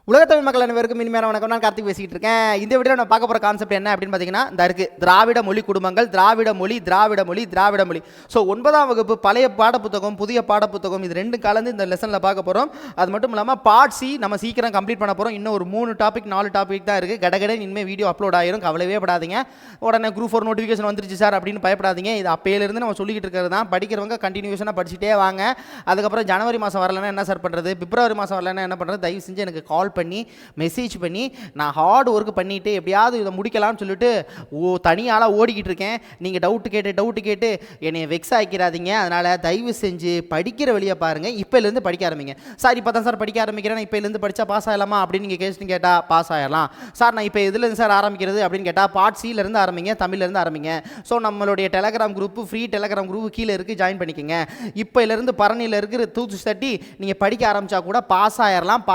உலகத்தமிழ் மக்கள் அனைவருக்கும் இனிமையான வணக்கம். நான் கார்த்திக் பேசிக்கிட்டு இருக்கேன். இந்த வீடியோ நான் பார்க்க போகிற கான்செப்ட் என்ன அப்படின்னு பார்த்தீங்கன்னா, இந்த இருக்குது திராவிட மொழி குடும்பங்கள், திராவிட மொழி. ஸோ 9ஆம் வகுப்பு பழைய பாடப்புத்தகம், புதிய பாடப்புத்தகம், இது ரெண்டு கலந்து இந்த லெசனில் பார்க்க போகிறோம். அது மட்டும் இல்லாமல் பார்ட் சி நம்ம சீக்கிரம் கம்ப்ளீட் பண்ண போகிறோம். இன்னும் ஒரு 3 டாபிக் 4 டாபிக் தான் இருக்குது. கடகடன் இனிமேல் வீடியோ அப்லோட் ஆயிரும், கவலையே படாதீங்க. உடனே குரூப் 4 நோட்டிஃபிகேஷன் வந்துருச்சு சார் அப்படின்னு பயப்படாதீங்க. இது அப்பையிலேருந்து நம்ம சொல்லிக்கிட்டு இருக்கிறது தான். படிக்கிறவங்க கண்டினியூஷனாக படிச்சுட்டே வாங்க. அதுக்கப்புறம் ஜனவரி மாதம் வரலன்னா என்ன சார் பண்ணுறது, பிப்ரவரி மாதம் வரலன்னா என்ன பண்ணுறது, தயவு செஞ்சு எனக்கு கால் பண்ணி மெசேஜ் பண்ணி நான் ஹார்ட் ஒர்க் பண்ணிவிட்டு எப்படியாவது இதை முடிக்கலாம்னு சொல்லிட்டு தனியாளாக ஓடிக்கிட்டு இருக்கேன். நீங்கள் டவுட்டு கேட்டு என்னை வெக்ஸ் ஆக்கிடாதீங்க. அதனால் தயவு செஞ்சு படிக்கிற வழியை பாருங்கள். இப்போலேருந்து படிக்க ஆரம்பிங்க. சார் இப்போ தான் சார் படிக்க ஆரம்பிக்கிறேன், இப்போலேருந்து படித்தா பாஸ் ஆகலாமா அப்படின்னு நீங்கள் கேட்டால் பாஸ் ஆகலாம் சார். நான் இப்போ எதுலேருந்து சார் ஆரம்பிக்கிறது அப்படின்னு கேட்டால் பார்ட் சிலேருந்து ஆரம்பிங்க, தமிழ்லேருந்து ஆரம்பிங்க. ஸோ நம்மளுடைய Telegram group, free Telegram group கீழே இருக்குது, ஜாயின் பண்ணிக்கோங்க. இப்போலேருந்து பரணியில் இருக்கிற தூத்து தட்டி நீங்கள் படிக்க ஆரம்பித்தா கூட பாஸ் ஆயிடலாம்.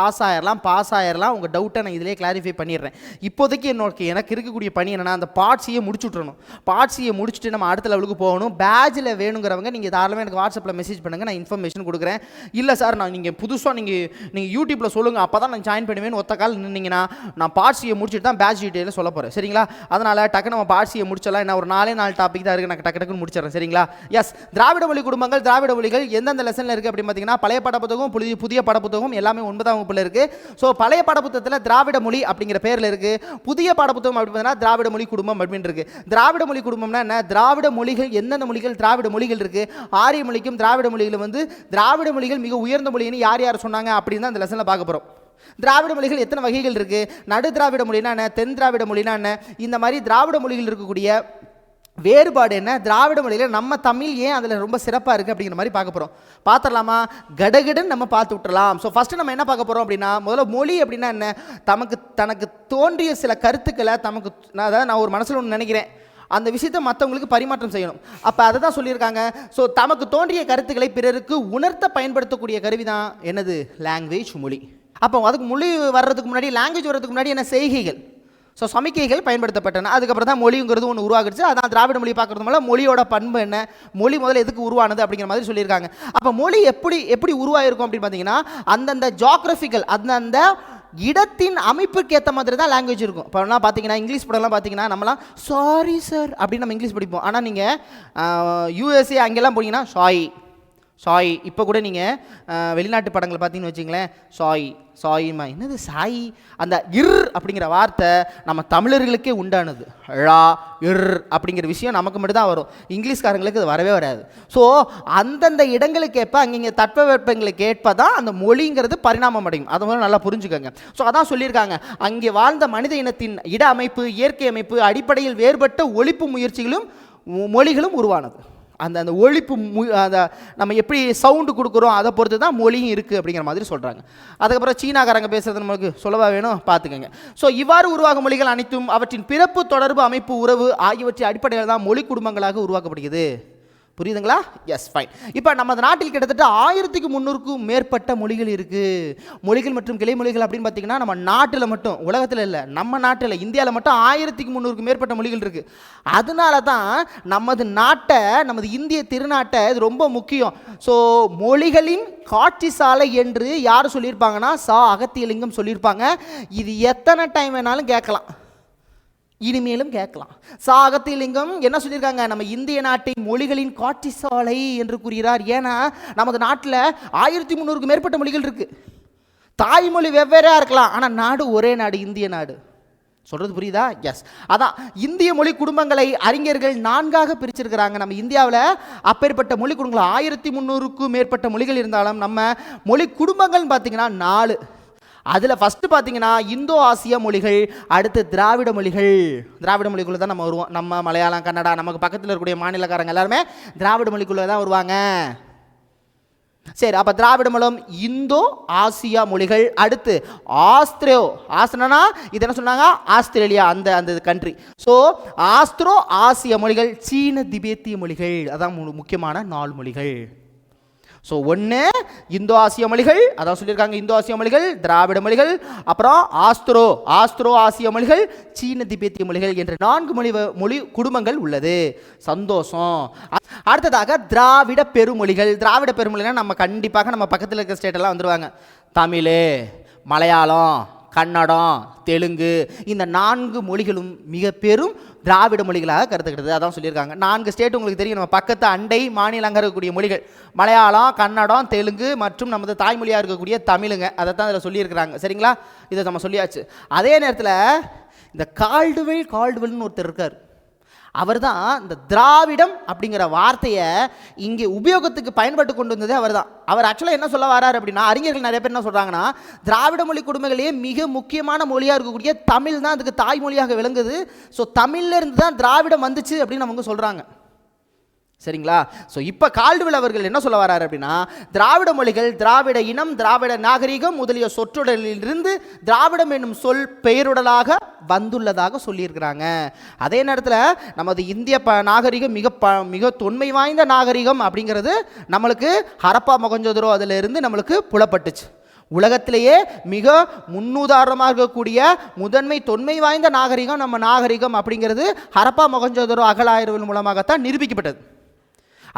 உங்கள் டவுட்டை நான் இதிலே கிளாரிஃபை பண்ணிடுறேன். இப்போதைக்கு எனக்கு இருக்கக்கூடிய பணி என்னென்னா, அந்த பார்ட்ஸையே முடிச்சுட்றணும். பார்ட்ஸையே முடிச்சுட்டு நம்ம அடுத்த லெவலுக்கு போகணும். பேட்சில் வேணுங்கிறவங்க நீங்கள் தாராளமாக எனக்கு வாட்ஸ்அப்பில் மெசேஜ் பண்ணுங்கள், நான் இன்ஃபர்மேஷன் கொடுக்குறேன். இல்லை சார் நீங்கள் புதுசாக நீங்கள் யூடியூப்பில் சொல்லுங்கள், அப்போ தான் நான் ஜாயின் பண்ணுவேன்னு ஒத்த கால் நின்னீங்கன்னா நான் பார்ட்ஸையை முடிச்சுட்டு தான் பேட்ச் டீட்டெயிலில் சொல்ல போகிறேன். சரிங்களா? அதனால் டக்கு நம்ம பார்ட்ஸையை முடிச்சலாம். என்ன ஒரு 4 டாபிக் தான் இருக்குது, நான் டக்குன்னு முடிச்சிடறேன். சரிங்களா? எஸ், திராவிட மொழி குடும்பங்கள், திராவிட மொழிகள் எந்தெந்த லெசனில் இருக்குது அப்படின்னு பார்த்தீங்கன்னா, பழைய பாடப்புத்தகம், புதிய பாடப்புத்தகம் எல்லாமே 9ஆம் வகுப்பில் இருக்குது. ஸோ பழைய பாடப்புத்தகத்தில் திராவிட மொழி அப்படிங்கிற பேரில் இருக்குது. புதிய பாடப்புத்தகம் அப்படி பார்த்தீங்கன்னா திராவிட மொழி குடும்பம் அப்படின்னு இருக்குது. திராவிட மொழி குடும்பம்னா என்ன, திராவிட மொழிகள் எந்தெந்த மொழிகள் திராவிட மொழிகள் இருக்குது, ஆரிய மொழிக்கும் திராவிட மொழிகள் திராவிட மொழிகள் மிக உயர்ந்த மொழின்னு யார் சொன்னாங்க அப்படின்னு தான் இந்த லெசனில் பார்க்க போகிறோம். திராவிட மொழிகள் எத்தனை வகைகள் இருக்குது, நடு திராவிட மொழினா என்ன, தென் திராவிட மொழினா என்ன, இந்த மாதிரி திராவிட மொழிகள் இருக்கக்கூடிய வேறுபாடு என்ன, திராவிட மொழியில் நம்ம தமிழ் ஏன் அதில் ரொம்ப சிறப்பாக இருக்குது அப்படிங்கிற மாதிரி பார்க்க போகிறோம். பார்த்துடலாமா? கடகடன் நம்ம பார்த்து விட்டுறலாம். ஸோ ஃபஸ்ட்டு நம்ம என்ன பார்க்க போகிறோம் அப்படின்னா, முதல்ல மொழி அப்படின்னா என்ன, தனக்கு தோன்றிய சில கருத்துக்களை அதாவது நான் ஒரு மனசில் ஒன்று நினைக்கிறேன், அந்த விஷயத்தை மற்றவங்களுக்கு பரிமாற்றம் செய்யணும். அப்போ அதை தான் சொல்லியிருக்காங்க. ஸோ தமக்கு தோன்றிய கருத்துக்களை பிறருக்கு உணர்த்த பயன்படுத்தக்கூடிய கருவி தான் என்னது, லாங்குவேஜ், மொழி. அப்போ அதுக்கு மொழி வர்றதுக்கு முன்னாடி, லாங்குவேஜ் வர்றதுக்கு முன்னாடி என்ன, செய்கைகள், ஸோ சமிக்கைகள் பயன்படுத்தப்பட்டன. அதுக்கப்புறம் தான் மொழிங்கிறது ஒன்று உருவாகிடுச்சு. அதான் திராவிட மொழி பார்க்குறது மூலம் மொழியோட பண்பு என்ன, மொழி முதல்ல எதுக்கு உருவானது அப்படிங்கிற மாதிரி சொல்லியிருக்காங்க. அப்போ மொழி எப்படி உருவாயிருக்கும் அப்படின்னு பார்த்தீங்கன்னா, அந்தந்த ஜியாகிரபிக்கல், அந்தந்த இடத்தின் அமைப்புக்கு ஏற்ற மாதிரி தான் லாங்குவேஜ் இருக்கும். இப்போ என்ன பார்த்தீங்கன்னா, இங்கிலீஷ் படம்லாம் பார்த்தீங்கன்னா நம்மளாம் சாரி சார் அப்படின்னு நம்ம இங்கிலீஷ் படிப்போம். ஆனால் நீங்கள் யூஎஸ்ஏ அங்கெல்லாம் போனீங்கன்னா சாய். இப்போ கூட நீங்கள் வெளிநாட்டு படங்கள் பார்த்தீங்கன்னு வச்சிங்களேன், சாயிமா என்னது சாய், அந்த அப்படிங்கிற வார்த்தை நம்ம தமிழர்களுக்கே உண்டானது. அப்படிங்கிற விஷயம் நமக்கு மட்டும் தான் வரும், இங்கிலீஷ்காரங்களுக்கு அது வரவே வராது. ஸோ அந்தந்த இடங்களுக்கு ஏற்ப, அங்கே தட்பவெப்பங்களுக்கு ஏற்ப தான் அந்த மொழிங்கிறது பரிணாமம் அடையும். அதை முதல்ல நல்லா புரிஞ்சுக்கோங்க. ஸோ அதான் சொல்லியிருக்காங்க, அங்கே வாழ்ந்த மனித இனத்தின் இட அமைப்பு, இயற்கை அமைப்பு அடிப்படையில் வேறுபட்ட ஒழிப்பு முயற்சிகளும் மொழிகளும் உருவானது. அந்த ஒழிப்பு அந்த நம்ம எப்படி சவுண்டு கொடுக்குறோம் அதை பொறுத்து தான் மொழியும் இருக்குது அப்படிங்கிற மாதிரி சொல்கிறாங்க. அதுக்கப்புறம் சீனாக்காரங்க பேசுகிறது நமக்கு சொல்லவா வேணும், பார்த்துக்கோங்க. ஸோ இவ்வாறு உருவாகும் மொழிகள் அனைத்தும் அவற்றின் பிறப்பு, தொடர்பு, அமைப்பு, உறவு ஆகியவற்றின் அடிப்படையில் தான் மொழி குடும்பங்களாக உருவாக்கப்படுகிறது. புரியுதுங்களா? Yes, fine. இப்போ நம்ம நாட்டில் கிட்டத்தட்ட 1300க்கும் மேற்பட்ட மொழிகள் இருக்குது. மொழிகள் மற்றும் கிளை மொழிகள் அப்படின்னு பார்த்தீங்கன்னா, நம்ம நாட்டில் மட்டும், உலகத்தில் இல்லை, நம்ம நாட்டில் இந்தியாவில் மட்டும் 1300க்கும் மேற்பட்ட மொழிகள் இருக்குது. அதனால தான் நமது இந்திய திருநாட்டை இது ரொம்ப முக்கியம். ஸோ மொழிகளின் காட்சி சாலை என்று யார் சொல்லியிருப்பாங்கன்னா, அகத்தியலிங்கம் சொல்லியிருப்பாங்க. இது எத்தனை டைம் வேணாலும் கேட்கலாம், இனிமேலும் கேட்கலாம். அகத்தியலிங்கம் என்ன சொல்லியிருக்காங்க, நம்ம இந்திய நாட்டை மொழிகளின் காட்சி சாலை என்று கூறுகிறார். ஏன்னா நமது நாட்டில் 1300க்கும் மேற்பட்ட மொழிகள் இருக்கு. தாய்மொழி வெவ்வேறாக இருக்கலாம், ஆனால் நாடு ஒரே நாடு, இந்திய நாடு. சொல்றது புரியுதா? எஸ். அதான் இந்திய மொழி குடும்பங்களை அறிஞர்கள் 4ஆக பிரிச்சிருக்கிறாங்க. நம்ம இந்தியாவில் அப்பேற்பட்ட மொழி குடும்பங்கள் 1300க்கும் மேற்பட்ட மொழிகள் இருந்தாலும் நம்ம மொழி குடும்பங்கள்னு பார்த்தீங்கன்னா 4. அதில் ஃபஸ்ட்டு பார்த்தீங்கன்னா இந்தோ ஆசிய மொழிகள், அடுத்து திராவிட மொழிக்குள்ளே தான் நம்ம வருவோம். நம்ம மலையாளம், கன்னடா, நமக்கு பக்கத்தில் இருக்கக்கூடிய மாநிலக்காரங்க எல்லாருமே திராவிட மொழிக்குள்ளே தான் வருவாங்க. சரி, அப்போ திராவிட மொழம், இந்தோ ஆசியா மொழிகள், அடுத்து ஆஸ்திரனா இது என்ன சொன்னாங்க, ஆஸ்திரேலியா, அந்த கண்ட்ரி. ஸோ ஆஸ்திரோ ஆசிய மொழிகள், சீன திபேத்திய மொழிகள், அதான் முக்கியமான 4 மொழிகள். ஸோ ஒன்று இந்தோ ஆசிய மொழிகள், அதான் சொல்லியிருக்காங்க, இந்தோ ஆசிய மொழிகள், திராவிட மொழிகள், அப்புறம் ஆஸ்திரோ ஆசிய மொழிகள், சீன திபேத்திய மொழிகள் என்ற 4 மொழி குடும்பங்கள் உள்ளது. சந்தோஷம். அடுத்ததாக திராவிட பெருமொழிகள். நம்ம கண்டிப்பாக நம்ம பக்கத்தில் இருக்கிற ஸ்டேட்டெல்லாம் வந்துடுவாங்க. தமிழ், மலையாளம், கன்னடம், தெலுங்கு, இந்த 4 மொழிகளும் மிக பெரும் திராவிட மொழிகளாக கருதுகிறது. அதான் சொல்லியிருக்காங்க. 4 ஸ்டேட் உங்களுக்கு தெரியும், நம்ம பக்கத்து அண்டை மாநிலங்க இருக்கக்கூடிய மொழிகள் மலையாளம், கன்னடம், தெலுங்கு மற்றும் நமது தாய்மொழியாக இருக்கக்கூடிய தமிழுங்க. அதை தான் இதில் சொல்லியிருக்கிறாங்க. சரிங்களா, இதை நம்ம சொல்லியாச்சு. அதே நேரத்தில் இந்த கால்டுவெல்னு ஒருத்தர் இருக்கார். அவர் தான் இந்த திராவிடம் அப்படிங்கிற வார்த்தையை இங்கே உபயோகத்துக்கு பயன்பட்டு கொண்டு வந்ததே அவர் தான். அவர் ஆக்சுவலாக என்ன சொல்ல வராரு அப்படின்னா, அறிஞர்கள் நிறைய பேர் என்ன சொல்கிறாங்கன்னா, திராவிட மொழி குடும்பங்களே மிக முக்கியமான மொழியாக இருக்கக்கூடிய தமிழ் தான் அதுக்கு தாய்மொழியாக விளங்குது. ஸோ தமிழ்லேருந்து தான் திராவிடம் வந்துச்சு அப்படின்னு அவங்க சொல்கிறாங்க. சரிங்களா, ஸோ இப்போ கால்டுவெல் அவர்கள் என்ன சொல்ல வராரு அப்படின்னா, திராவிட மொழிகள், திராவிட இனம், திராவிட நாகரிகம் முதலிய சொற்றொடரிலிருந்து திராவிடம் என்னும் சொல் பெயருடலாக வந்துள்ளதாக சொல்லியிருக்கிறாங்க. அதே நேரத்தில் நமது இந்திய நாகரிகம் மிக தொன்மை வாய்ந்த நாகரிகம் அப்படிங்கிறது நம்மளுக்கு ஹரப்பா மொகஞ்சதரோ அதிலிருந்து நம்மளுக்கு புலப்பட்டுச்சு. உலகத்திலேயே மிக முன்னுதாரணமாக இருக்கக்கூடிய முதன்மை தொன்மை வாய்ந்த நாகரிகம் நம்ம நாகரிகம் அப்படிங்கிறது ஹரப்பா மொகஞ்சதரோ அகழாய்வுகள் மூலமாகத்தான் நிரூபிக்கப்பட்டது.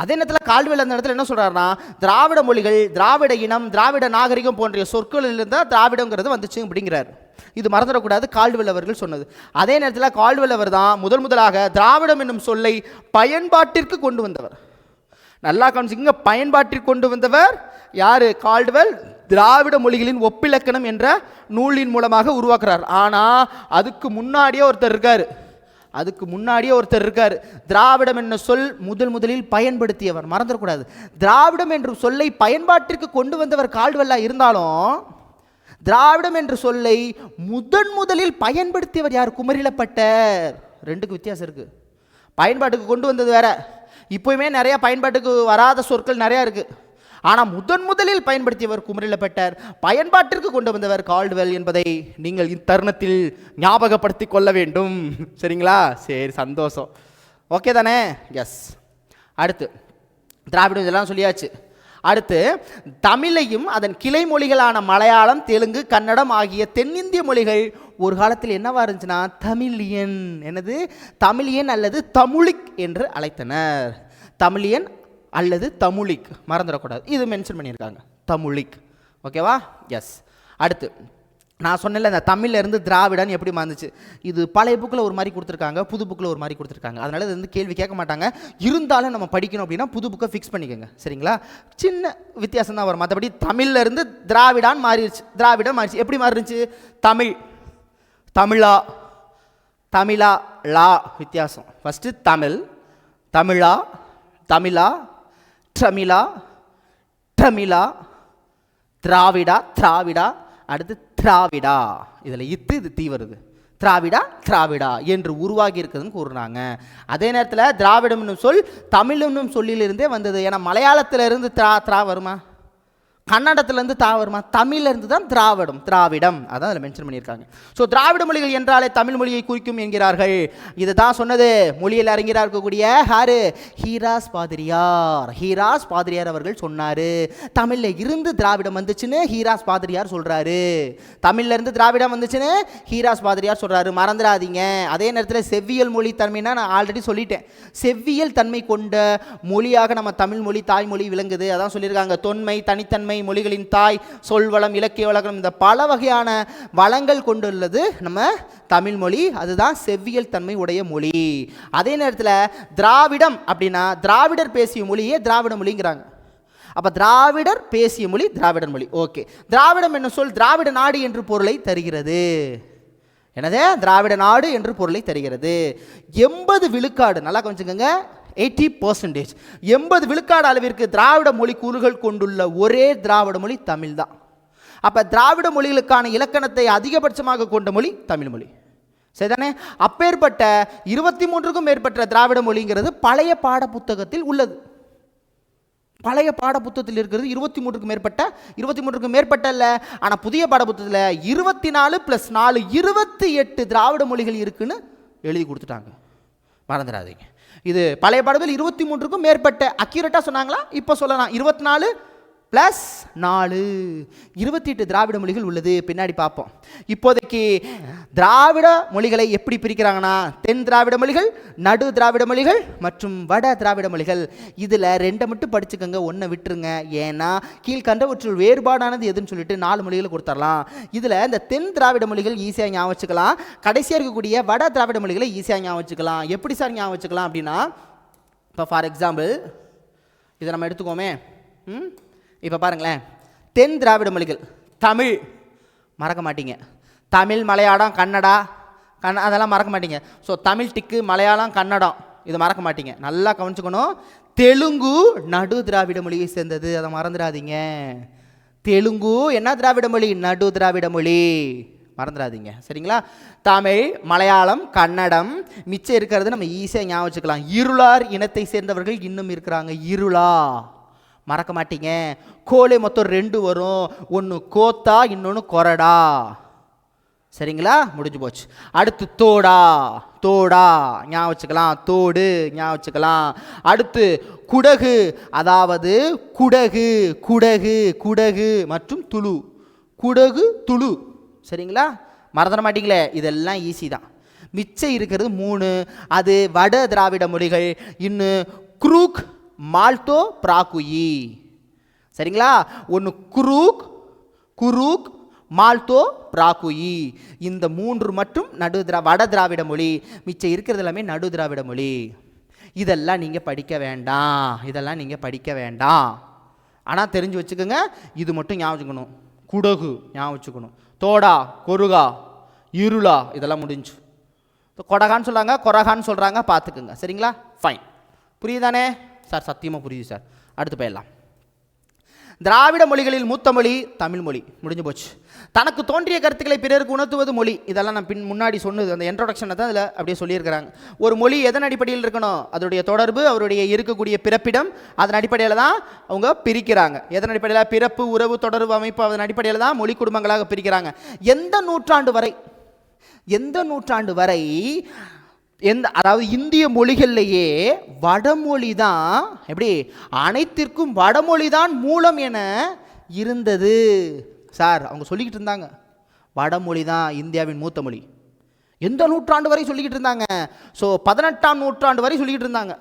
அதே நேரத்தில் கால்டுவெல் அந்த இடத்துல என்ன சொல்கிறாருன்னா, திராவிட மொழிகள், திராவிட இனம், திராவிட நாகரிகம் போன்ற சொற்களிலிருந்து தான் திராவிடங்கிறது வந்துச்சு அப்படிங்கிறார். இது மறந்துடக்கூடாது, கால்டுவெல் அவர்கள் சொன்னது. அதே நேரத்தில் கால்டுவெல் அவர் தான் முதலாக திராவிடம் என்னும் சொல்லை பயன்பாட்டிற்கு கொண்டு வந்தவர். நல்லா கவனிச்சுங்க, பயன்பாட்டிற்கு கொண்டு வந்தவர் யார்? கால்டுவெல். திராவிட மொழிகளின் ஒப்பிலக்கணம் என்ற நூலின் மூலமாக உருவாக்குறார். ஆனால் அதுக்கு முன்னாடியே ஒருத்தர் இருக்கார். திராவிடம் என்ற சொல் முதலில் பயன்படுத்தியவர். மறந்துடக்கூடாது, திராவிடம் என்ற சொல்லை பயன்பாட்டிற்கு கொண்டு வந்தவர் கால்டுவெல்லா இருந்தாலும் திராவிடம் என்ற சொல்லை முதலில் பயன்படுத்தியவர் யார்? குமரிலப்பட்டர். 2க்கு வித்தியாசம் இருக்கு. பயன்பாட்டுக்கு கொண்டு வந்தது வேற, இப்போயுமே நிறைய பயன்பாட்டுக்கு வராத சொற்கள் நிறையா இருக்கு. ஆனால் முதலில் பயன்படுத்தியவர் குமரிலப்பட்டர், பயன்பாட்டிற்கு கொண்டு வந்தவர் கால்டுவெல் என்பதை நீங்கள் இத்தருணத்தில் ஞாபகப்படுத்தி கொள்ள வேண்டும். சரிங்களா, சரி, சந்தோஷம். ஓகே தானே? எஸ். அடுத்து திராவிடம் இதெல்லாம் சொல்லியாச்சு. அடுத்து தமிழையும் அதன் கிளை மொழிகளான மலையாளம், தெலுங்கு, கன்னடம் ஆகிய தென்னிந்திய மொழிகள் ஒரு காலத்தில் என்னவா இருந்துச்சுன்னா தமிழியன், தமிழியன் அல்லது தமிழிக் என்று அழைத்தனர். தமிழியன் அல்லது தமிழிக், மறந்துடக்கூடாது, இது மென்ஷன் பண்ணியிருக்காங்க, தமிழிக். ஓகேவா? எஸ். அடுத்து நான் சொன்னேன்ல, இந்த தமிழ்லேருந்து திராவிடன் எப்படி மாறுச்சு, இது பழைய புக்கில் ஒரு மாதிரி கொடுத்துருக்காங்க, புது புக்கில் ஒரு மாதிரி கொடுத்துருக்காங்க. அதனால் இது வந்து கேள்வி கேட்க மாட்டாங்க. இருந்தாலும் நம்ம படிக்கணும் அப்படின்னா புது புக்கை ஃபிக்ஸ் பண்ணிக்கோங்க. சரிங்களா, சின்ன வித்தியாசம் தான் வரும். மற்றபடி தமிழ்லேருந்து திராவிடான்னு மாறிடுச்சு. திராவிடம் மாறிடுச்சு. எப்படி மாறிடுச்சு? தமிழா லா வித்தியாசம். ஃபஸ்ட்டு தமிழா, தமிழா, திராவிடா, அடுத்து திராவிடா. இதில் இது தீ வருது. திராவிடா என்று உருவாகி இருக்குதுன்னு கூறுறாங்க. அதே நேரத்தில் திராவிடம் என்னும் சொல் தமிழ் என்னும் சொல்லிலிருந்தே வந்தது. ஏன்னா மலையாளத்திலிருந்து திரா வருமா, கன்னடத்திலேருந்து வருமா, தமிழிலிருந்து தான் திராவிடம் அதான் அதில் மென்ஷன் பண்ணியிருக்காங்க. ஸோ திராவிட மொழிகள் என்றாலே தமிழ் மொழியை குறிக்கும் என்கிறார்கள். இதை தான் சொன்னது மொழியில் அறிஞராக இருக்கக்கூடிய ஹீராஸ் பாதிரியார் அவர்கள் சொன்னார். தமிழில் இருந்து திராவிடம் வந்துச்சுன்னு ஹீராஸ் பாதிரியார் சொல்கிறாரு. தமிழில் இருந்து திராவிடம் வந்துச்சுன்னு ஹீராஸ் பாதிரியார் சொல்கிறாரு, மறந்துடாதீங்க. அதே நேரத்தில் செவ்வியல் மொழி தன்மைனா நான் ஆல்ரெடி சொல்லிட்டேன். செவ்வியல் தன்மை கொண்ட மொழியாக நம்ம தமிழ் மொழி தாய்மொழி விளங்குது. அதான் சொல்லியிருக்காங்க, தொன்மை, தனித்தன்மை, மொழிகளின் தாய், சொல்வளம், இலக்கிய வளம், இந்த பல வகையான வளங்கள் கொண்டுள்ளது நம்ம தமிழ் மொழி. அதுதான் செவ்வியல் தன்மை உடைய மொழி. அதே நேரத்தில் திராவிடம் அப்படின்னா திராவிடர் பேசிய மொழியே திராவிட மொழிங்கிறாங்க. அப்போ திராவிடர் பேசிய மொழி திராவிடர் மொழி. ஓகே, திராவிடம் என்ன சொல் திராவிட நாடு என்று பொருளை தருகிறது. என்னது? திராவிட நாடு என்று பொருளை தருகிறது. 80 விழுக்காடு, நல்லா கொஞ்சங்க, 80%, 80 விழுக்காடு அளவிற்கு திராவிட மொழி கூறுகள் கொண்டுள்ள ஒரே திராவிட மொழி தமிழ் தான். அப்போ திராவிட மொழிகளுக்கான இலக்கணத்தை அதிகபட்சமாக கொண்ட மொழி தமிழ் மொழி. சரிதானே? அப்பேற்பட்ட 23க்கும் மேற்பட்ட திராவிட மொழிங்கிறது பழைய பாட புத்தகத்தில் உள்ளது. பழைய பாட புத்தகத்தில் இருக்கிறது 23க்கும் மேற்பட்ட இல்லை. ஆனால் புதிய பாட புத்தகத்தில் 24 + 4 28 திராவிட மொழிகள் இருக்குன்னு எழுதி கொடுத்துட்டாங்க. மறந்துடாதீங்க. இது பழைய பாடத்தில் 23க்கும் மேற்பட்ட, அக்யூரேட்டாக சொன்னாங்களா? இப்போ சொல்லலாம் 24 ப்ளஸ் 4 28 திராவிட மொழிகள் உள்ளது. பின்னாடி பார்ப்போம். இப்போதைக்கு திராவிட மொழிகளை எப்படி பிரிக்கிறாங்கன்னா, தென் திராவிட மொழிகள், நடு திராவிட மொழிகள் மற்றும் வட திராவிட மொழிகள். இதில் 2 மட்டும் படிச்சுக்கோங்க, 1 விட்டுருங்க. ஏன்னா கீழ்கண்டவற்றுள் வேறுபாடானது எதுன்னு சொல்லிட்டு 4 மொழிகளை கொடுத்துடலாம். இதில் இந்த தென் திராவிட மொழிகள் ஈஸியாக ஞாபகம் வச்சுக்கலாம். கடைசியாக இருக்கக்கூடிய வட திராவிட மொழிகளை ஈஸியாக ஞாபகம் வச்சுக்கலாம். எப்படி சார் ஞாபகம் வச்சுக்கலாம் அப்படின்னா, இப்போ ஃபார் எக்ஸாம்பிள் இதை நம்ம எடுத்துக்கோமே. இப்போ பாருங்களேன், தென் திராவிட மொழிகள் தமிழ் மறக்க மாட்டீங்க, தமிழ் மலையாளம் கன்னடா அதெல்லாம் மறக்க மாட்டீங்க. ஸோ தமிழ் டிக்கு, மலையாளம் கன்னடம் இதை மறக்க மாட்டீங்க, நல்லா கவனிச்சுக்கணும். தெலுங்கு நடு திராவிட மொழியை சேர்ந்தது, அதை மறந்துடாதீங்க. தெலுங்கு என்ன திராவிட மொழி? நடு திராவிட மொழி, மறந்துடாதீங்க. சரிங்களா? தமிழ், மலையாளம், கன்னடம் மிச்சம் இருக்கிறது நம்ம ஈஸியாக ஞாபகம் வச்சுக்கலாம். இருளார் இனத்தை சேர்ந்தவர்கள் இன்னும் இருக்கிறாங்க, இருளா மறக்க மாட்டீங்க. கோலே மொத்தம் 2 வரும், ஒன்று கோத்தா, இன்னொன்று கொரடா. சரிங்களா? முடிஞ்சு போச்சு. அடுத்து தோடா, தோடா ஞாபகம் வச்சுக்கலாம், தோடு ஞாபகம் வச்சுக்கலாம். அடுத்து குடகு, அதாவது குடகு, குடகு, குடகு மற்றும் துளு, குடகு துளு. சரிங்களா? மறந்துட மாட்டீங்களே, இதெல்லாம் ஈஸி தான். மிச்சம் இருக்கிறது 3, அது வட திராவிட மொழிகள். இன்னும் குரூக், மால்டோ, பிராகுயி. சரிங்களா? ஒன்று குரூக், குரூக், மால்டோ, பிராகுயி. இந்த 3 மட்டும் வட திராவிட மொழி. மிச்சம் இருக்கிறது எல்லாமே நடு திராவிட மொழி. இதெல்லாம் நீங்கள் படிக்க வேண்டாம், இதெல்லாம் நீங்கள் படிக்க வேண்டாம். ஆனால் தெரிஞ்சு வச்சுக்கோங்க, இது மட்டும் ஞாபகம் வச்சுக்கணும். குடகு ஞாபகம் வச்சுக்கணும், தோடா, கொருகா, இருளா இதெல்லாம் முடிஞ்சு. கொடகான்னு சொல்கிறாங்க, கொரகான்னு சொல்கிறாங்க, பார்த்துக்குங்க. சரிங்களா? ஃபைன். புரியுதானே சார்? சத்தியமாக புரியுது சார். அடுத்து போயிடலாம். திராவிட மொழிகளில் மூத்த மொழி தமிழ் மொழி. முடிஞ்சு போச்சு. தனக்கு தோன்றிய கருத்துக்களை பிறருக்கு உணர்த்துவது மொழி. இதெல்லாம் நான் முன்னாடி சொன்னது, அந்த இன்ட்ரோடக்ஷனை தான் இதில் அப்படியே சொல்லியிருக்கிறாங்க. ஒரு மொழி எதன் அடிப்படையில் இருக்கணும்? அதோடைய தொடர்பு, அவருடைய இருக்கக்கூடிய பிறப்பிடம், அதன் அடிப்படையில் தான் அவங்க பிரிக்கிறாங்க. எதன் அடிப்படையில்? பிறப்பு, உறவு, தொடர்பு, அமைப்பு, அதன் அடிப்படையில் தான் மொழி குடும்பங்களாக பிரிக்கிறாங்க. எந்த நூற்றாண்டு வரை அதாவது இந்திய மொழிகள்லேயே வடமொழி தான் எப்படி அனைத்திற்கும் வடமொழி தான் மூலம் என இருந்தது சார். அவங்க சொல்லிக்கிட்டு இருந்தாங்க வடமொழி தான் இந்தியாவின் மூத்த மொழி. எந்த நூற்றாண்டு வரை சொல்லிக்கிட்டு இருந்தாங்க? ஸோ 18ஆம் நூற்றாண்டு வரை சொல்லிக்கிட்டு இருந்தாங்க.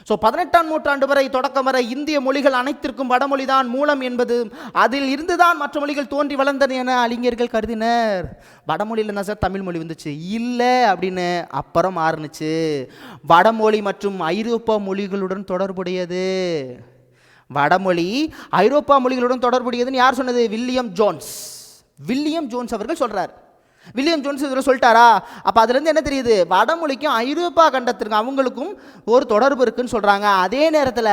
ஸோ 18ஆம் நூற்றாண்டு வரை, தொடக்கம் வரை இந்திய மொழிகள் அனைத்திற்கும் வடமொழி தான் மூலம் என்பது, அதில் இருந்துதான் மற்ற மொழிகள் தோன்றி வளர்ந்தன என அறிஞர்கள் கருதினர். வடமொழியில் தான் சார் தமிழ் மொழி வந்துச்சு இல்லை அப்படின்னு அப்புறம் மாறுனுச்சு. வடமொழி மற்றும் ஐரோப்பா மொழிகளுடன் தொடர்புடையது. வடமொழி ஐரோப்பா மொழிகளுடன் தொடர்புடையதுன்னு யார் சொன்னது? வில்லியம் ஜோன்ஸ் அவர்கள் சொல்கிறார். வில்லியம் ஜோன்ஸ் இதில் சொல்லிட்டாரா? அப்போ அதுலேருந்து என்ன தெரியுது? வடமொழிக்கும் ஐரோப்பா கண்டத்திற்கு அவங்களுக்கும் ஒரு தொடர்பு இருக்குன்னு சொல்கிறாங்க. அதே நேரத்தில்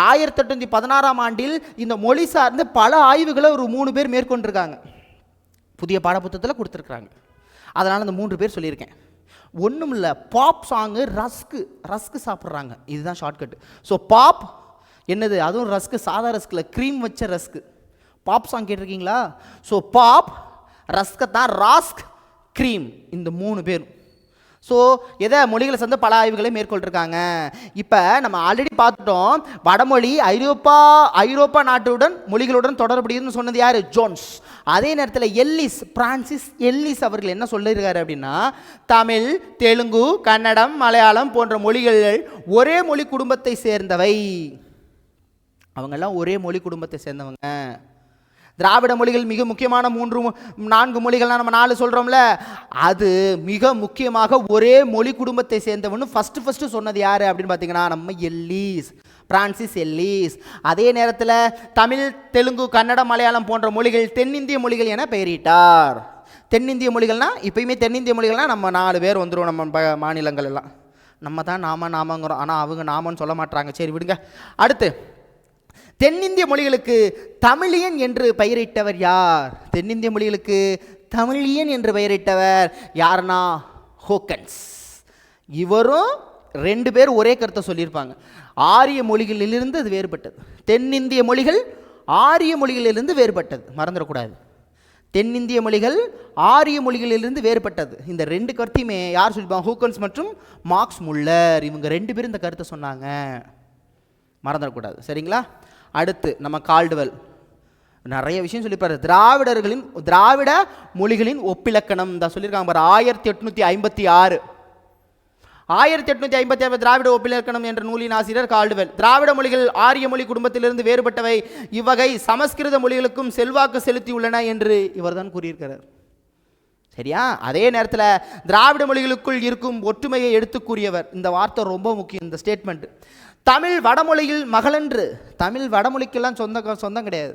1816ஆம் ஆண்டில் இந்த மொழி சார்ந்து பல ஆய்வுகளை ஒரு 3 பேர் மேற்கொண்டிருக்காங்க. புதிய பாடப்புத்தகத்தில் கொடுத்துருக்குறாங்க. அதனால் அந்த 3 பேர் சொல்லியிருக்கேன். ஒன்றும் இல்லை, பாப் சாங்கு, ரஸ்க்கு சாப்பிட்றாங்க. இதுதான் ஷார்ட்கட். ஸோ பாப் என்னது? அதுவும் ரஸ்க்கு, சாதா ரஸ்கில் க்ரீம் வச்ச ரஸ்க்கு. பாப் சாங் கேட்டிருக்கீங்களா? ஸோ பாப், ரஸ்க்கு தான் ராஸ்க், க்ரீம், இந்த 3 பேரும். ஸோ எதை மொழிகளை சேர்ந்து பல ஆய்வுகளை மேற்கொண்டிருக்காங்க. இப்போ நம்ம ஆல்ரெடி பார்த்துட்டோம், வடமொழி ஐரோப்பா நாட்டுடன் மொழிகளுடன் தொடர்புடையதுன்னு சொன்னது யார்? ஜோன்ஸ். அதே நேரத்தில் பிரான்சிஸ் எல்லிஸ் அவர்கள் என்ன சொல்லியிருக்காரு அப்படின்னா, தமிழ், தெலுங்கு, கன்னடம், மலையாளம் போன்ற மொழிகள் ஒரே மொழி குடும்பத்தை சேர்ந்தவை. அவங்கெல்லாம் ஒரே மொழி குடும்பத்தை சேர்ந்தவங்க. திராவிட மொழிகள் மிக முக்கியமான 4 மொழிகள்லாம் நம்ம 4 சொல்கிறோம்ல, அது மிக முக்கியமாக ஒரே மொழி குடும்பத்தை சேர்ந்தவன்னு ஃபஸ்ட்டு சொன்னது யார் அப்படின்னு பார்த்தீங்கன்னா நம்ம பிரான்சிஸ் எல்லிஸ். அதே நேரத்தில் தமிழ், தெலுங்கு, கன்னடம், மலையாளம் போன்ற மொழிகள் தென்னிந்திய மொழிகள் என பெயரிட்டார். தென்னிந்திய மொழிகள்னால் இப்போயுமே தென்னிந்திய மொழிகள்னால் நம்ம 4 பேர் வந்துடும். நம்ம மாநிலங்கள் எல்லாம் நம்ம தான் நாமங்கிறோம், ஆனால் அவங்க நாமன்னு சொல்ல மாட்டாங்க. சரி விடுங்க. அடுத்து தென்னிந்திய மொழிகளுக்கு தமிழியன் என்று பெயரிட்டவர் யார்? தென்னிந்திய மொழிகளுக்கு தமிழியன் என்று பெயரிட்டவர் யாருன்னா ஹோக்கன்ஸ். இவரும் 2 பேர் ஒரே கருத்தை சொல்லியிருப்பாங்க. ஆரிய மொழிகளிலிருந்து அது வேறுபட்டது. தென்னிந்திய மொழிகள் ஆரிய மொழிகளிலிருந்து வேறுபட்டது, மறந்துடக்கூடாது. தென்னிந்திய மொழிகள் ஆரிய மொழிகளிலிருந்து வேறுபட்டது. இந்த 2 கருத்தையுமே யார் சொல்லியிருப்பாங்க? ஹூக்கன்ஸ் மற்றும் மார்க்ஸ் முல்லர். இவங்க 2 பேரும் இந்த கருத்தை சொன்னாங்க, மறந்துடக்கூடாது. சரிங்களா? அடுத்து நம்ம கால்டுவெல் நிறைய விஷயம் சொல்லிப்பாரு. திராவிட மொழிகளின் ஒப்பிலக்கணம் தான் சொல்லியிருக்காங்க பாரு. 1856 1856 திராவிட ஒப்பிலக்கணம் என்ற நூலின் ஆசிரியர் கால்டுவெல். திராவிட மொழிகள் ஆரிய மொழி குடும்பத்திலிருந்து வேறுபட்டவை, இவ்வகை சமஸ்கிருத மொழிகளுக்கும் செல்வாக்கு செலுத்தியுள்ளன என்று இவர்தான் கூறியிருக்கிறார். சரியா? அதே நேரத்தில் திராவிட மொழிகளுக்குள் இருக்கும் ஒற்றுமையை எடுத்து கூறியவர். இந்த வார்த்தை ரொம்ப முக்கியம், இந்த ஸ்டேட்மெண்ட். தமிழ் வடமொழியில் மகளென்று. தமிழ் வடமொழிக்கெல்லாம் சொந்தம் கிடையாது.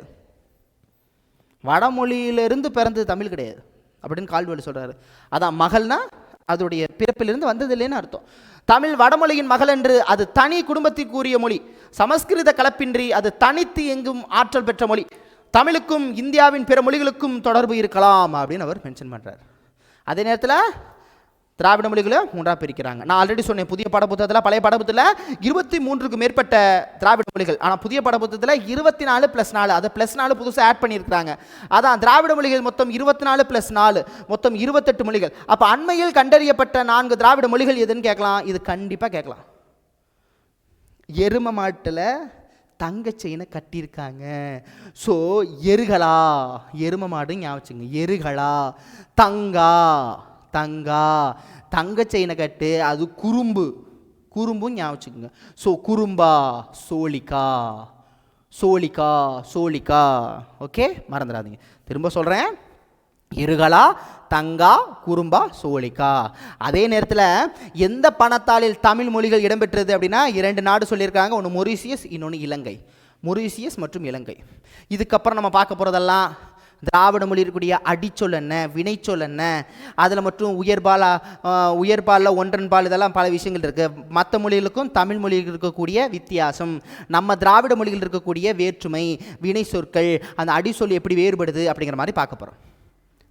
வடமொழியிலிருந்து பிறந்தது தமிழ் கிடையாது அப்படின்னு கால்டுவெல் சொல்கிறாரு. அதான் மகள்னா அதோடைய பிறப்பிலிருந்து வந்தது இல்லைன்னு அர்த்தம். தமிழ் வடமொழியின் மகள் என்று அது தனி குடும்பத்திற்குரிய மொழி. சமஸ்கிருத கலப்பின்றி அது தனித்து எங்கும் ஆற்றல் பெற்ற மொழி. தமிழுக்கும் இந்தியாவின் பிற மொழிகளுக்கும் தொடர்பு இருக்கலாம் அப்படின்னு அவர் மென்ஷன் பண்ணுறார். அதே நேரத்தில் திராவிட மொழிகளை மூன்றாக பிரிக்கிறாங்க. நான் ஆல்ரெடி சொன்னேன், புதிய பாடப்புத்தகத்தில் பழைய பாடப்புத்தகத்தில் 23க்கு மேற்பட்ட திராவிட மொழிகள். ஆனால் புதிய பாடப்புத்தகத்தில் 24 + 4, அதை +4 புதுசாக ஆட் பண்ணியிருக்கிறாங்க. அதான் திராவிட மொழிகள் மொத்தம் 24 + 4 மொத்தம் 28 மொழிகள். அப்போ அண்மையில் கண்டறியப்பட்ட 4 திராவிட மொழிகள் எதுன்னு கேட்கலாம். இது கண்டிப்பாக கேட்கலாம். எரும மாட்டில் தங்க செயினை கட்டியிருக்காங்க. ஸோ எருகலா, எரும மாடு ஞாபகம், எருகலா, தங்கா தங்க செயினை கட்டு, அது குறும்பும் ஞாபகம். ஸோ குறும்பா, சோழிக்கா. ஓகே, மறந்துடாதீங்க. திரும்ப சொல்கிறேன், இருகலா, தங்கா, குறும்பா, சோழிக்கா. அதே நேரத்தில் எந்த பணத்தாளில் தமிழ் மொழிகள் இடம்பெற்றது அப்படின்னா 2 நாடு சொல்லியிருக்காங்க. ஒன்று மொரீசியஸ், இன்னொன்று இலங்கை. மொரீசியஸ் மற்றும் இலங்கை. இதுக்கப்புறம் நம்ம பார்க்க போகிறதெல்லாம் திராவிட மொழி இருக்கக்கூடிய அடிச்சொல் என்ன, வினைச்சொல் என்ன, அதில் மற்றும் உயர்பாலில் ஒன்றன்பால், இதெல்லாம் பல விஷயங்கள் இருக்குது. மற்ற மொழிகளுக்கும் தமிழ் மொழிகளுக்கு இருக்கக்கூடிய வித்தியாசம், நம்ம திராவிட மொழிகள் இருக்கக்கூடிய வேற்றுமை, வினை சொற்கள், அந்த அடிச்சொல் எப்படி வேறுபடுது அப்படிங்கிற மாதிரி பார்க்க போகிறோம்.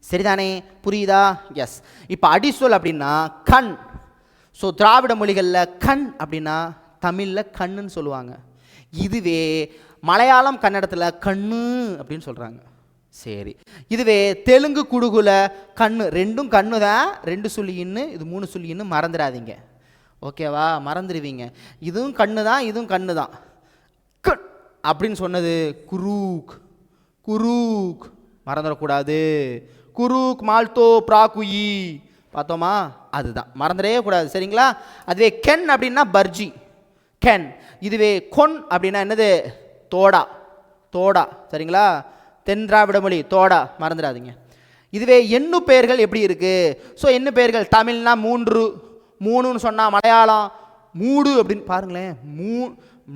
சரிதானே? புரியுதா? எஸ். இப்போ அடிச்சொல் அப்படின்னா கண். ஸோ திராவிட மொழிகளில் கண் அப்படின்னா தமிழில் கண்ணுன்னு சொல்லுவாங்க. இதுவே மலையாளம் கன்னடத்தில் கண்ணு அப்படின்னு சொல்கிறாங்க. சரி, இதுவே தெலுங்கு குடுகுல கண்ணு. ரெண்டும் கண்ணு தான், 2 சொல்லி இன்னு, இது 3 சொல்லி இன்னு, மறந்துடாதீங்க. ஓகேவா? மறந்துடுவீங்க. இதுவும் கண்ணு தான், இதுவும் கண்ணு தான். கண் அப்படின்னு சொன்னது குரூக், மறந்துடக்கூடாது. குரூக் மால்தோ பிராகுயி பார்த்தோமா? அதுதான், மறந்துடவே கூடாது. சரிங்களா? அதுவே கென் அப்படின்னா பர்ஜி, கென். இதுவே கொன் அப்படின்னா என்னது? தோடா. சரிங்களா? தென் திராவிட மொழி தோடா, மறந்துடாதீங்க. இதுவே எண்ணு பெயர்கள் எப்படி இருக்குது? ஸோ எண்ணு பெயர்கள் தமிழ்னா 3ன்னு சொன்னால் மலையாளம் மூடு அப்படின்னு பாருங்களேன்.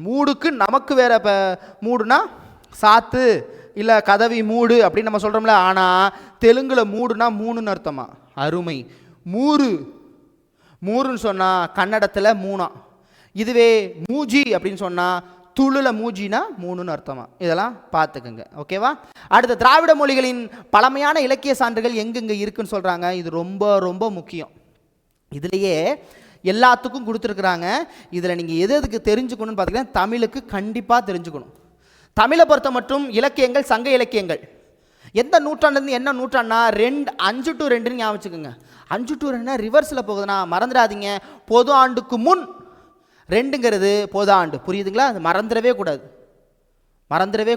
மூடுக்கு நமக்கு வேற. இப்போ மூடுனா சாத்து இல்லை கதவி மூடு அப்படின்னு நம்ம சொல்கிறோம்ல. ஆனால் தெலுங்கில் மூடுனா 3ன்னு அர்த்தமா? அருமை. மூருன்னு சொன்னால் கன்னடத்தில் 3. இதுவே மூஜி அப்படின்னு சொன்னால் துளுல மூஜினா 3ன்னு அர்த்தமா? இதெல்லாம் பார்த்துக்குங்க. ஓகேவா? அடுத்த திராவிட மொழிகளின் பழமையான இலக்கிய சான்றுகள் எங்கெங்கே இருக்குன்னு சொல்கிறாங்க. இது ரொம்ப ரொம்ப முக்கியம். இதுலேயே எல்லாத்துக்கும் கொடுத்துருக்குறாங்க. இதில் நீங்கள் எதுக்கு தெரிஞ்சுக்கணும்னு பார்த்தீங்கன்னா தமிழுக்கு கண்டிப்பாக தெரிஞ்சுக்கணும். தமிழை பொறுத்த மட்டும் இலக்கியங்கள், சங்க இலக்கியங்கள் எந்த நூற்றாண்டுலேருந்து என்ன நூற்றாண்டுனா 5 to 2ன்னு ஞாபகம் வச்சுக்கோங்க. 5 to 2னா ரிவர்ஸில் போகுதுன்னா மறந்துடாதீங்க. பொது ஆண்டுக்கு முன் 2ங்கிறது பொது ஆண்டு. புரியுதுங்களா? அது மறந்துடவே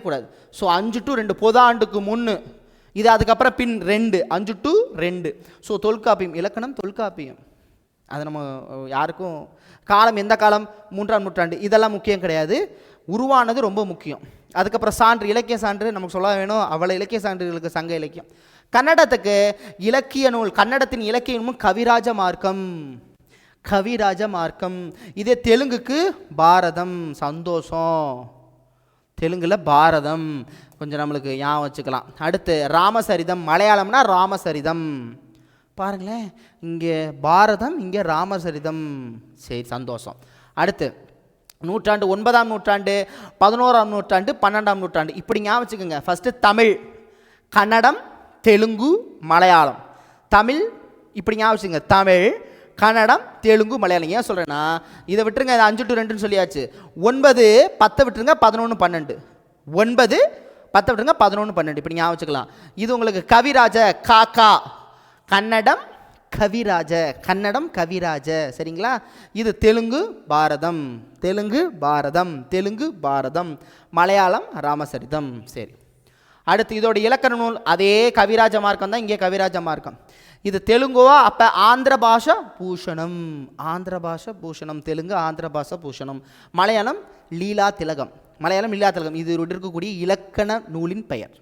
கூடாது. ஸோ 5 to 2 பொது ஆண்டுக்கு முன்னு. இது அதுக்கப்புறம் பின் 2, 5 to 2. ஸோ தொல்காப்பியம், இலக்கணம் தொல்காப்பியம். அது நம்ம யாருக்கும் காலம், எந்த காலம், 3ஆம் நூற்றாண்டு, இதெல்லாம் முக்கியம் கிடையாது. உருவானது ரொம்ப முக்கியம். அதுக்கப்புறம் சான்று, இலக்கிய சான்று நமக்கு சொல்ல வேணும். அவ்வளோ இலக்கிய சான்றுகளுக்கு சங்க இலக்கியம். கன்னடத்துக்கு இலக்கிய நூல், கன்னடத்தின் இலக்கிய நூல் கவிராஜ மார்க்கம். இதே தெலுங்குக்கு பாரதம். சந்தோஷம். தெலுங்குல பாரதம் கொஞ்சம் நம்மளுக்கு ஞாபகம் வச்சுக்கலாம். அடுத்து ராமசரிதம், மலையாளம்னா ராமசரிதம். பாருங்களேன், இங்கே பாரதம், இங்கே ராமசரிதம். சரி, சந்தோஷம். அடுத்து நூற்றாண்டு 9ஆம் நூற்றாண்டு, 11ஆம் நூற்றாண்டு, 12ஆம் நூற்றாண்டு, இப்படி ஞாபகம் வச்சுக்கோங்க. ஃபஸ்ட்டு தமிழ், கன்னடம், தெலுங்கு, மலையாளம். தமிழ் இப்படி ஞாபகம் வச்சுக்கோங்க. தமிழ், கன்னடம், தெலுங்கு, மலையாளம். ஏன் சொல்கிறேன்னா இதை விட்டுருங்க, இது 5 to 2ன்னு சொல்லியாச்சு. 9, 10 விட்டுருங்க, 11, 12. 9, 10 விட்டுருங்க, 11, 12. இப்படி ஞாபகம் வச்சுக்கலாம். இது உங்களுக்கு கவிராஜ, காக்கா. கன்னடம் கவிராஜ. சரிங்களா? இது தெலுங்கு பாரதம், மலையாளம் ராமசரிதம். சரி, அடுத்து இதோட இலக்கண நூல் அதே கவிராஜ மார்க்கம் தான், இங்கே கவிராஜ மார்க்கம். இது தெலுங்குவா, அப்போ ஆந்திர பாஷா பூஷணம், ஆந்திர பாஷா பூஷணம், தெலுங்கு ஆந்திர பாஷா பூஷணம். மலையாளம் லீலா திலகம், மலையாளம் லீலா திலகம். இது இருக்கக்கூடிய இலக்கண நூலின் பெயர்.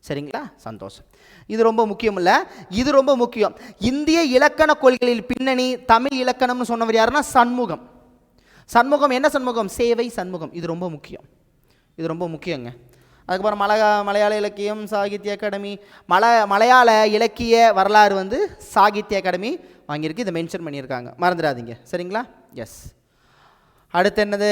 சரிங்களா, சந்தோஷம். இது ரொம்ப முக்கியம் இல்லை, இது ரொம்ப முக்கியம். இந்திய இலக்கண கொள்கைகளில் பின்னணி தமிழ் இலக்கணம்னு சொன்னவர் யாருன்னா சண்முகம். சண்முகம் என்ன சண்முகம்? சேவை சண்முகம். இது ரொம்ப முக்கியம், இது ரொம்ப முக்கியங்க. அதுக்கப்புறம் மலையாள இலக்கியம் சாகித்ய அகாடமி, மலையாள இலக்கிய வரலாறு வந்து சாகித்ய அகாடமி வாங்கியிருக்கு. இதை மென்ஷன் பண்ணியிருக்காங்க, மறந்துடாதீங்க. சரிங்களா, எஸ். அடுத்து என்னது?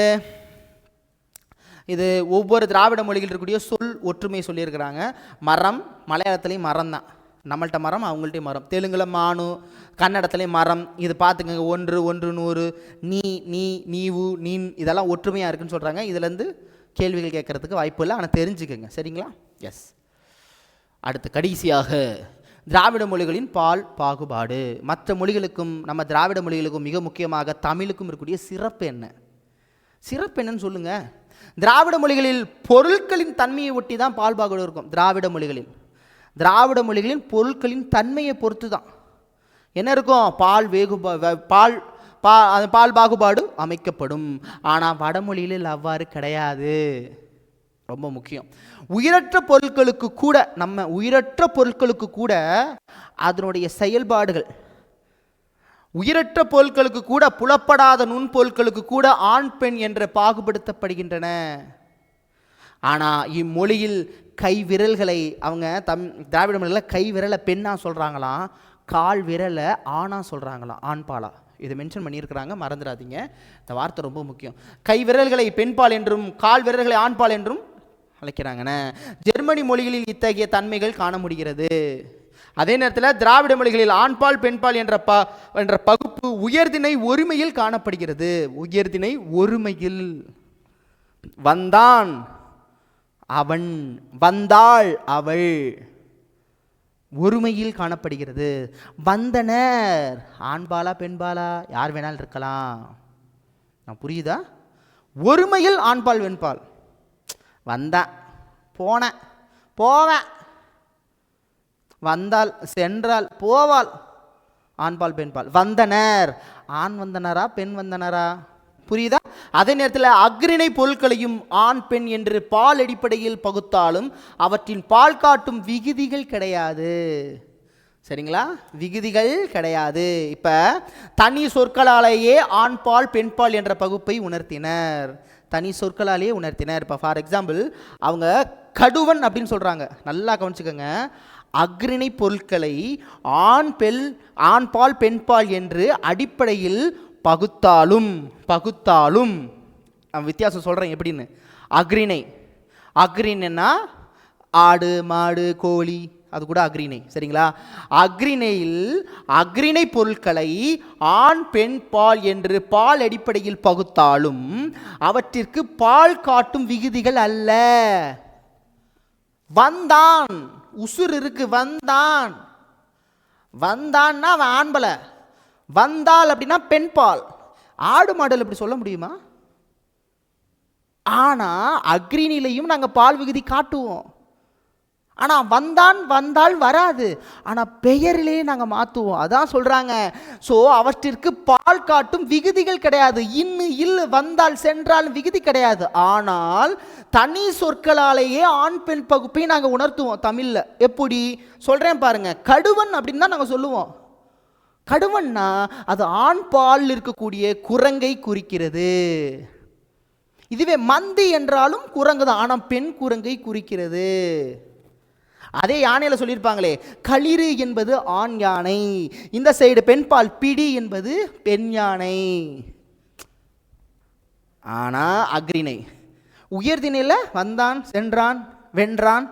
இது ஒவ்வொரு திராவிட மொழிகள் இருக்கக்கூடிய சொல் ஒற்றுமை சொல்லியிருக்கிறாங்க. மரம், மலையாளத்துலேயும் மரம் தான், நம்மள்கிட்ட மரம் அவங்கள்ட்டையும் மரம். தெலுங்குல மானு, கன்னடத்துலேயும் மரம். இது பார்த்துக்கங்க, ஒன்று ஒன்று நூறு, நீ நீ நீவு நீன், இதெல்லாம் ஒற்றுமையாக இருக்குன்னு சொல்கிறாங்க. இதுலேருந்து கேள்விகள் கேட்கறதுக்கு வாய்ப்பு இல்லை, ஆனால் தெரிஞ்சுக்கோங்க. சரிங்களா, எஸ். அடுத்து கடைசியாக திராவிட மொழிகளின் பால் பாகுபாடு. மற்ற மொழிகளுக்கும் நம்ம திராவிட மொழிகளுக்கும் மிக முக்கியமாக தமிழுக்கும் இருக்கக்கூடிய சிறப்பு என்ன? சிறப்பு என்னன்னு சொல்லுங்க. திராவிட மொழிகளில் பொருட்களின் தன்மையை ஒட்டி தான் பால் பாகுபாடு இருக்கும். திராவிட மொழிகளின் பொருட்களின் தன்மையை பொறுத்து தான் என்ன இருக்கும்? பால் பாகுபாடு அமைக்கப்படும். ஆனால் வடமொழியில் அவ்வாறு கிடையாது. ரொம்ப முக்கியம். உயிரற்ற பொருட்களுக்கு கூட அதனுடைய செயல்பாடுகள், உயிரற்ற பொருட்களுக்கு கூட, புலப்படாத நுண்பொருட்களுக்கு கூட ஆண் பெண் என்று பாகுபடுத்தப்படுகின்றன. ஆனால் இம்மொழியில் கை விரல்களை அவங்க திராவிட மொழியில் கை விரலை பெண்ணா சொல்கிறாங்களாம், கால் விரலை ஆணா சொல்கிறாங்களாம், ஆண்பாலா. இதை மென்ஷன் பண்ணியிருக்கிறாங்க, மறந்துடாதீங்க. இந்த வார்த்தை ரொம்ப முக்கியம். கை விரல்களை பெண்பால் என்றும் கால் விரல்களை ஆண்பால் என்றும் அழைக்கிறாங்கண்ணே. ஜெர்மனி மொழிகளில் இத்தகைய தன்மைகள் காண முடிகிறது. அதே நேரத்தில் திராவிட மொழிகளில் ஆண்பால் பெண்பால் என்ற பகுப்பு உயர்திணை ஒருமையில் காணப்படுகிறது. உயர்திணை ஒருமையில். வந்தான் அவன், வந்தாள் அவள், ஒருமையில் காணப்படுகிறது. வந்தனர் ஆண்பாலா பெண்பாலா யார் வேணாலும் இருக்கலாம். நான் புரியுதா? ஒருமையில் ஆண்பால் பெண்பால். வந்தான், போனேன், போவேன், வந்தால், சென்றால், போவாள், ஆண்பால் பெண்பால். வந்தனர் ஆண் வந்தனரா பெண் வந்தனரா? புரியுதா? அதே நேரத்தில் அக்ரிணை பொருட்களையும் ஆண் பெண் என்று பால் அடிப்படையில் பகுத்தாலும் அவற்றின் பால் காட்டும் விகுதிகள் கிடையாது. சரிங்களா, விகுதிகள் கிடையாது. இப்போ தனி சொற்களாலேயே ஆண் பால் பெண் பால் என்ற பகுப்பை உணர்த்தினர். தனி சொற்களாலேயே உணர்த்தினர். இப்போ ஃபார் எக்ஸாம்பிள் அவங்க கடுவன் அப்படின்னு சொல்கிறாங்க. நல்லா கவனிச்சுக்கோங்க. அக்ரிணை பொருட்களை ஆண் பால் பெண் பால் என்று அடிப்படையில் பகுத்தாலும் வித்தியாசம் சொல்கிறேன் எப்படின்னு. அக்ரிணைன்னா ஆடு மாடு கோழி, அது கூட அக்ரிணை. சரிங்களா, அக்ரிணை பொருட்களை ஆண் பெண் பால் என்று பால் அடிப்படையில் பகுத்தாலும் அவற்றிற்கு பால் காட்டும் விகுதிகள் அல்ல. வந்தான், உசுர் இருக்கு, வந்தான்னா அவன் ஆண்பல, வந்தாள் அப்படின்னா பெண் பால். ஆடு மாடல் இப்படி சொல்ல முடியுமா? ஆனால் அக்ரிணிலையும் நாங்கள் பால் விகுதி காட்டுவோம். ஆனால் வந்தாள் வராது. ஆனால் பெயரிலே நாங்கள் மாற்றுவோம். அதான் சொல்கிறாங்க. ஸோ அவற்றிற்கு பால் காட்டும் விகுதிகள் கிடையாது. இன்னு இல்லு வந்தால் சென்றால் விகுதி கிடையாது. ஆனால் தனி சொற்களாலேயே ஆண் பெண் பகுப்பை நாங்கள் உணர்த்துவோம் தமிழில். எப்படி சொல்கிறேன் பாருங்க. கடுவன் அப்படின்னு தான் நாங்கள் சொல்லுவோம். கடுவன்னா அது ஆண் பால் இருக்கக்கூடிய குரங்கை குறிக்கிறது. இதுவே மந்தி என்றாலும் குரங்கு தான், ஆனால் பெண் குரங்கை குறிக்கிறது. அதே யானையில் சொல்லியிருப்பாங்களே, களிறு என்பது ஆண் யானை, இந்த சைடு பெண்பால் பிடி என்பது பெண் யானை. ஆனால் அக்ரிணை உயர்திணையில் வந்தான் சென்றான் வென்றான்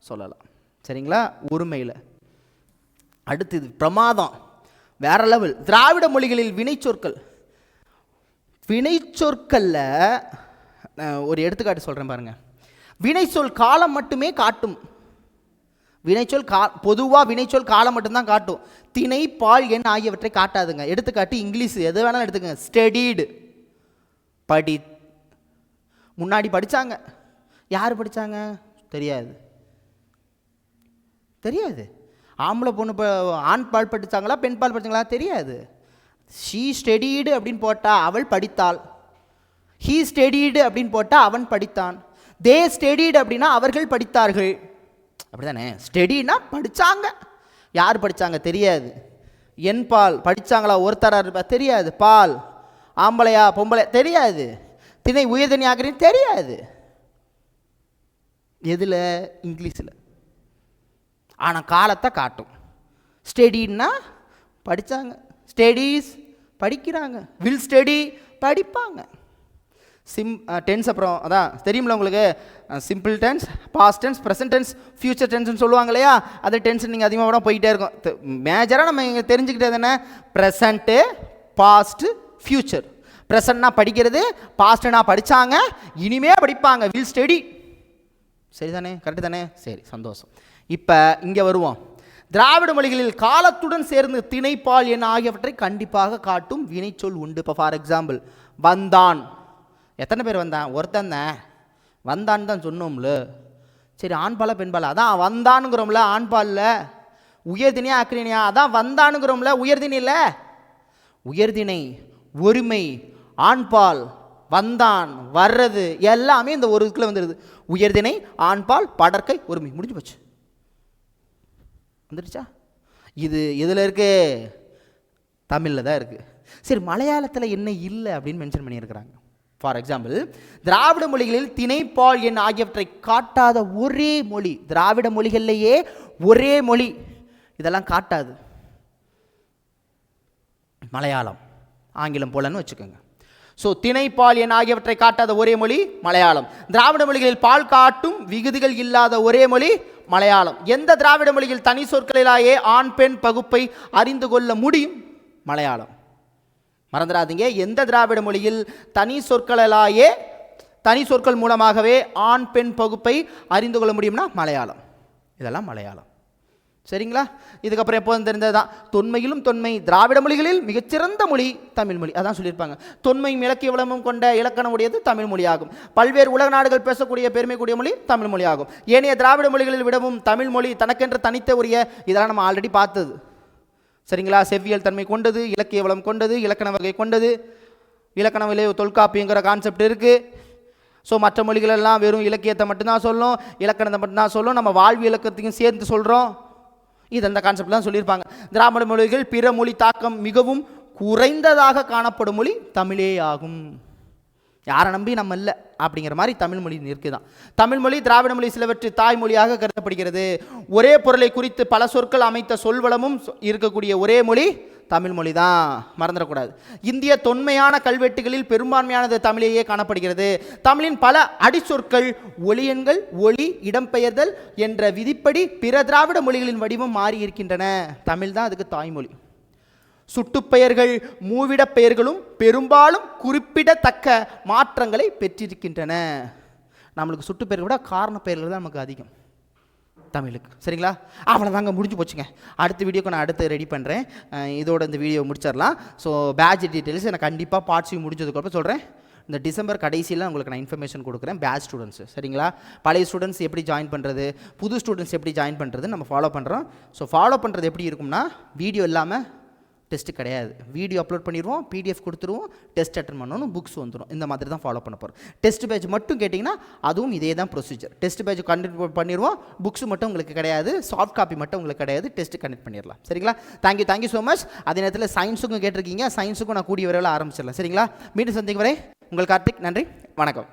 சொல்லலாம். சரிங்களா, ஒருமையில். அடுத்தது பிரமாதம், வேற லெவல். திராவிட மொழிகளில் வினைச்சொற்கள்ல ஒரு எடுத்துக்காட்டு சொல்கிறேன் பாருங்க. வினைச்சொல் காலம் மட்டுமே காட்டும். பொதுவாக வினைச்சொல் காலம் மட்டும்தான் காட்டும். திணை பால் எண் ஆகியவற்றை காட்டாதுங்க. எடுத்துக்காட்டு இங்கிலீஷ் எது வேணாலும் எடுத்துக்கங்க. ஸ்டடீடு, முன்னாடி படித்தாங்க. யார் படித்தாங்க தெரியாது. தெரியாது. ஆம்பளை பொண்ணு ஆண் பால் படித்தாங்களா பெண் பால் படித்தாங்களா தெரியாது. ஷீ ஸ்டடீடு அப்படின்னு போட்டால் அவள் படித்தாள், ஹீ ஸ்டடீடு அப்படின்னு போட்டால் அவன் படித்தான், தே ஸ்டடீடு அப்படின்னா அவர்கள் படித்தார்கள். அப்படி தானே? ஸ்டடினா படித்தாங்க. யார் படித்தாங்க தெரியாது. என் பால் படித்தாங்களா ஒருத்தராக இருப்பா தெரியாது. பால் ஆம்பளையா பொம்பளை தெரியாது. திணை உயர்திணை ஆகிறேன்னு தெரியாது. எதில்? இங்கிலீஷில். ஆனால் காலத்தை காட்டும். ஸ்டடின்னா படித்தாங்க, ஸ்டடீஸ் படிக்கிறாங்க, வில் ஸ்டடி படிப்பாங்க. டென்ஸ் அப்புறம் அதான் தெரியுமில்ல உங்களுக்கு, simple tense, past tense, present tense, future டென்ஸ்னு சொல்லுவாங்க இல்லையா? அது டென்ஸ் நீங்கள் அதிகமாக கூட போயிட்டே இருக்கும். மேஜராக நம்ம இங்கே தெரிஞ்சுக்கிட்டது என்ன? Present, passed, future. ப்ரெசன்ட்னா படிக்கிறது, பாஸ்ட்னா படித்தாங்க, இனிமே படிப்பாங்க, வில் ஸ்டடி. சரி தானே? கரெக்டு தானே? சரி, சந்தோஷம். இப்போ இங்கே வருவோம். திராவிட மொழிகளில் காலத்துடன் சேர்ந்து திணைப்பால் என ஆகியவற்றை கண்டிப்பாக காட்டும் வினைச்சொல் உண்டு. இப்போ ஃபார் எக்ஸாம்பிள் வந்தான். எத்தனை பேர் வந்தான்? ஒருத்தன் தான். வந்தான்னு தான் சொன்னோம்ல. சரி, ஆண்பாலா பெண்பாலா? அதான் வந்தானுங்கிறோம்ல ஆண்பாலில். உயர்தினியா அக்ரினியா? அதான் வந்தானுங்கிறோம்ல உயர்தினி இல்லை. உயர்திணை, ஒருமை, ஆண்பால், வந்தான், வர்றது எல்லாமே இந்த ஒரு இதுக்குள்ள வந்துடுது. உயர்திணை, ஆண்பால், படற்கை, ஒருமை, முடிஞ்சு போச்சு. வந்துடுச்சா? இது எதில் இருக்கு? தமிழில் தான் இருக்குது. சரி, மலையாளத்தில் என்ன இல்லை அப்படின்னு மென்ஷன் பண்ணியிருக்கிறாங்க. ஃபார் எக்ஸாம்பிள் திராவிட மொழிகளில் திணைப்பால் எண் ஆகியவற்றை காட்டாத ஒரே மொழி, திராவிட மொழிகள்லேயே ஒரே மொழி இதெல்லாம் காட்டாது, மலையாளம். ஆங்கிலம் போலன்னு வச்சுக்கோங்க. ஸோ திணைப்பால் எண் ஆகியவற்றை காட்டாத ஒரே மொழி மலையாளம். திராவிட மொழிகளில் பால் காட்டும் விகுதிகள் இல்லாத ஒரே மொழி மலையாளம். எந்த திராவிட மொழியில் தனி சொற்களிலாயே ஆண் பெண் பகுப்பை அறிந்து கொள்ள முடியும்? மலையாளம். மறந்துடாதீங்க, எந்த திராவிட மொழியில் தனி சொற்களாலேயே, தனி சொற்கள் மூலமாகவே ஆண் பெண் பகுப்பை அறிந்து கொள்ள முடியும்னா மலையாளம். இதெல்லாம் மலையாளம். சரிங்களா? இதுக்கப்புறம் எப்போதும் தெரிந்தது தான், தொன்மையிலும் தொன்மை திராவிட மொழிகளில் மிகச்சிறந்த மொழி தமிழ் மொழி. அதான் சொல்லியிருப்பாங்க. தொன்மையும் இலக்கிய வளமும் கொண்ட இலக்கணம் உடையது தமிழ் மொழியாகும். பல்வேறு உலக நாடுகள் பேசக்கூடிய பெருமை கூடிய மொழி தமிழ் மொழியாகும். ஏனைய திராவிட மொழிகளில் விடவும் தமிழ் மொழி தனக்கென்று தனித்த உரிய. இதெல்லாம் நம்ம ஆல்ரெடி பார்த்தது. சரிங்களா? செவ்வியல் தன்மை கொண்டது, இலக்கிய வளம் கொண்டது, இலக்கண வகை கொண்டது, இலக்கண விலை தொல்காப்பியங்கிற கான்செப்ட் இருக்குது. ஸோ மற்ற மொழிகளெல்லாம் வெறும் இலக்கியத்தை மட்டும்தான் சொல்லும், இலக்கணத்தை மட்டும்தான் சொல்லும், நம்ம வாழ்வி இலக்கத்தையும் சேர்ந்து சொல்கிறோம். இது அந்த கான்செப்ட் தான் சொல்லியிருப்பாங்க. திராவிட மொழிகள் பிற மொழி தாக்கம் மிகவும் குறைந்ததாக காணப்படும் மொழி தமிழே ஆகும். யாரை நம்பி நம்ம இல்லை அப்படிங்கிற மாதிரி தமிழ் மொழி இருக்குதான். தமிழ் மொழி திராவிட மொழி சிலவற்று தாய்மொழியாக கருதப்படுகிறது. ஒரே பொருளை குறித்து பல சொற்கள் அமைத்த சொல்வளமும் இருக்கக்கூடிய ஒரே மொழி தமிழ் மொழி தான், மறந்துடக்கூடாது. இந்திய தொன்மையான கல்வெட்டுகளில் பெரும்பான்மையானது தமிழையே காணப்படுகிறது. தமிழின் பல அடிச்சொற்கள், ஒலியன்கள், ஒளி, இடம்பெயர்தல் என்ற விதிப்படி பிற திராவிட மொழிகளின் வடிவம் மாறி இருக்கின்றன. தமிழ் தான் அதுக்கு தாய்மொழி. சுட்டுப்பெயர்கள், மூவிடப் பெயர்களும் பெரும்பாலும் குறிப்பிடத்தக்க மாற்றங்களை பெற்றிருக்கின்றன. நம்மளுக்கு சுட்டுப்பெயர்கள் விட காரண பெயர்கள் தான் நமக்கு அதிகம் தமிழுக்கு. சரிங்களா? அவ்வளோதாங்க, முடிஞ்சு போச்சுங்க. அடுத்த வீடியோக்கு நான் அடுத்து ரெடி பண்ணுறேன். இதோட இந்த வீடியோ முடிச்சிடலாம். ஸோ பேட்ச் டீட்டெயில்ஸ் நான் கண்டிப்பாக பார்ட்ஸ் முடிஞ்சதுக்கப்புறம் சொல்கிறேன். இந்த டிசம்பர் கடைசியில் உங்களுக்கு நான் இன்ஃபர்மேஷன் கொடுக்குறேன். பேட்ச் ஸ்டூடெண்ட்ஸ், சரிங்களா? பழைய ஸ்டூடெண்ட்ஸ் எப்படி ஜாயின் பண்ணுறது, புது ஸ்டூடெண்ட்ஸ் எப்படி ஜாயின் பண்ணுறது நம்ம ஃபாலோ பண்ணுறோம். ஸோ ஃபாலோ பண்ணுறது எப்படி இருக்கும்னா, வீடியோ இல்லாமல் டெஸ்ட்டு கிடையாது. வீடியோ அப்லோட் பண்ணிடுவோம், பிடிஎஃப் கொடுத்துருவோம், டெஸ்ட் அட்டன் பண்ணணும், புக்ஸ் வந்துடும். இந்த மாதிரி தான் ஃபாலோ பண்ண போகிறோம். டெஸ்ட் பேஜ் மட்டும் கேட்டிங்கன்னா அதுவும் இதே தான் ப்ரொசீஜர். டெஸ்ட் பேஜ் கண்டக்ட் பண்ணிடுவோம், புக்ஸ் மட்டும் உங்களுக்கு கிடையாது, சாஃப்ட் காப்பி மட்டும் உங்களுக்கு கிடையாது, டெஸ்ட் கண்டக்ட் பண்ணிடலாம். சரிங்களா? Thank you so much. அதே நேரத்தில் சயின்ஸுக்கும் கேட்டிருக்கீங்க, சயின்ஸுக்கும் நான் கூடிய விரைவில் ஆரம்பிச்சிடலாம். சரிங்களா? மீண்டும் சந்திக்கும் வரை உங்கள் கார்த்திக். நன்றி, வணக்கம்.